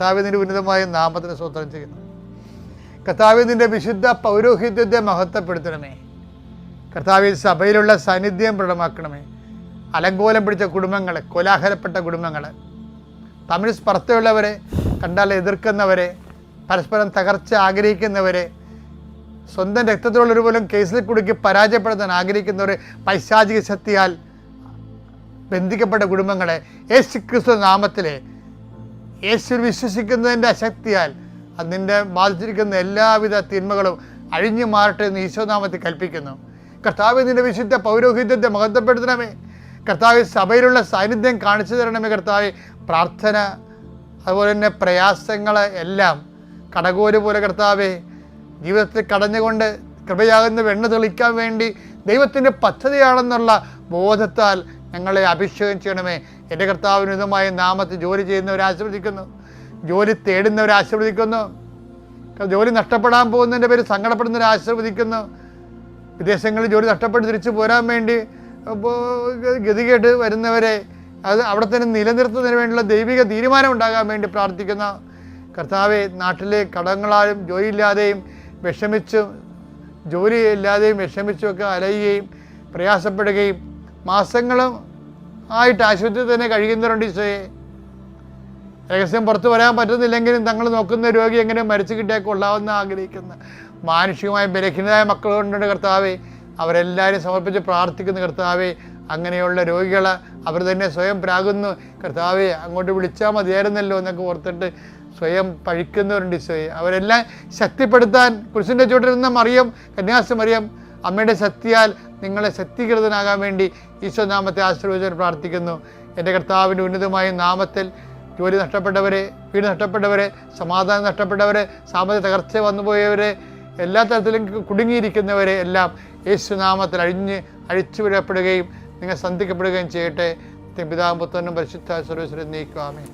കർത്താവിൻ്റെ ഉന്നതമായ നാമത്തിന് സ്തോത്രം ചെയ്യുന്നു. കർത്താവിൻ്റെ വിശുദ്ധ പൗരോഹിത്യത്തെ മഹത്വപ്പെടുത്തണമേ. കർത്താവിൽ സഭയിലുള്ള സാന്നിധ്യം പ്രകടമാക്കണമേ. അലങ്കോലം പിടിച്ച കുടുംബങ്ങൾ, കോലാഹലപ്പെട്ട കുടുംബങ്ങൾ, തമ്മിൽ സ്പർദ്ധയുള്ളവരെ, കണ്ടാൽ എതിർക്കുന്നവരെ, പരസ്പരം തകർച്ച ആഗ്രഹിക്കുന്നവരെ, സ്വന്തം രക്തത്തിലുള്ളൊരു പോലും കേസിൽ കുടുക്കി പരാജയപ്പെടുത്താൻ ആഗ്രഹിക്കുന്നവരെ, പൈശാചിക ശക്തിയാൽ ബന്ധിക്കപ്പെട്ട കുടുംബങ്ങളെ യേശു ക്രിസ്തു നാമത്തിലെ യേശു വിശ്വസിക്കുന്നതിൻ്റെ അശക്തിയാൽ അതിൻ്റെ ബാധിച്ചിരിക്കുന്ന എല്ലാവിധ തിന്മകളും അഴിഞ്ഞു മാറട്ടെ എന്ന് ഈശോനാമത്തിൽ കൽപ്പിക്കുന്നു. കർത്താവ് നിൻ്റെ വിശുദ്ധ പൗരോഹിത്യത്തെ മഹത്വപ്പെടുത്തണമേ. കർത്താവ് സഭയിലുള്ള സാന്നിധ്യം കാണിച്ചു തരണമേ. കർത്താവ് പ്രാർത്ഥന, അതുപോലെ തന്നെ പ്രയാസങ്ങൾ എല്ലാം കടകോല് പോലെ കർത്താവെ ജീവിതത്തിൽ കടഞ്ഞുകൊണ്ട് കൃപയാകുന്ന വെണ്ണ തെളിക്കാൻ വേണ്ടി ദൈവത്തിൻ്റെ പദ്ധതിയാണെന്നുള്ള ബോധത്താൽ ഞങ്ങളെ അഭിഷേകം ചെയ്യണമേ. എൻ്റെ കർത്താവിനുതമായ നാമത്തിൽ ജോലി ചെയ്യുന്നവരെ ആശീർവദിക്കുന്നു, ജോലി തേടുന്നവരെ ആശീർവദിക്കുന്നു, ജോലി നഷ്ടപ്പെടാൻ പോകുന്നതിൻ്റെ പേര് സങ്കടപ്പെടുന്നവരെ ആശീർവദിക്കുന്നു, വിദേശങ്ങളിൽ ജോലി നഷ്ടപ്പെട്ട് തിരിച്ചു പോരാൻ വേണ്ടി ഗതികേട്ട് വരുന്നവരെ അത് അവിടെ തന്നെ നിലനിർത്തുന്നതിന് വേണ്ടിയുള്ള ദൈവിക തീരുമാനം ഉണ്ടാകാൻ വേണ്ടി പ്രാർത്ഥിക്കുന്ന കർത്താവെ, നാട്ടിലെ കടങ്ങളാലും ജോലിയില്ലാതെയും വിഷമിച്ചും ജോലിയില്ലാതെയും വിഷമിച്ചുമൊക്കെ അലയുകയും പ്രയാസപ്പെടുകയും മാസങ്ങളും ആയിട്ട് ആശുപത്രിയിൽ തന്നെ കഴിയുന്നവരുണ്ട്. ഈശോയെ, രഹസ്യം പുറത്തു വരാൻ പറ്റുന്നില്ലെങ്കിലും തങ്ങൾ നോക്കുന്ന രോഗി എങ്ങനെ മരിച്ചു കിട്ടിയാൽ കൊള്ളാമെന്ന് ആഗ്രഹിക്കുന്ന മാനുഷികമായ ബലഹീനമായ മക്കളുണ്ട് കർത്താവെ. അവരെല്ലാവരും സമർപ്പിച്ച് പ്രാർത്ഥിക്കുന്ന കർത്താവെ, അങ്ങനെയുള്ള രോഗികൾ അവർ തന്നെ സ്വയം പ്രാകുന്നു കർത്താവെ, അങ്ങോട്ട് വിളിച്ചാൽ മതിയായിരുന്നല്ലോ എന്നൊക്കെ ഓർത്തിട്ട് സ്വയം പഴിക്കുന്നവരുണ്ട് ഈശോയെ. അവരെല്ലാം ശക്തിപ്പെടുത്താൻ കുരിശിൻ്റെ ചുവട്ടിലിരുന്ന മറിയം, കന്യാസി മറിയം അമ്മയുടെ ശക്തിയാൽ നിങ്ങളെ ശക്തീകൃതനാകാൻ വേണ്ടി ഈശോ നാമത്തെ ആശീർവദിച്ച് പ്രാർത്ഥിക്കുന്നു. എൻ്റെ കർത്താവിൻ്റെ ഉന്നതമായ നാമത്തിൽ ജോലി നഷ്ടപ്പെട്ടവരെ, വീട് നഷ്ടപ്പെട്ടവരെ, സമാധാനം നഷ്ടപ്പെട്ടവരെ, സാമ്പത്തിക തകർച്ച വന്നുപോയവരെ, എല്ലാ തരത്തിലും കുടുങ്ങിയിരിക്കുന്നവരെ എല്ലാം യേശുനാമത്തിൽ അഴിച്ചു വിടപ്പെടുകയും നിങ്ങൾ സന്ധിക്കപ്പെടുകയും ചെയ്യട്ടെ. പിതാവും പുത്രനും പരിശുദ്ധ സർവ്വീശ്വരൻ നീക്കുവാമേ.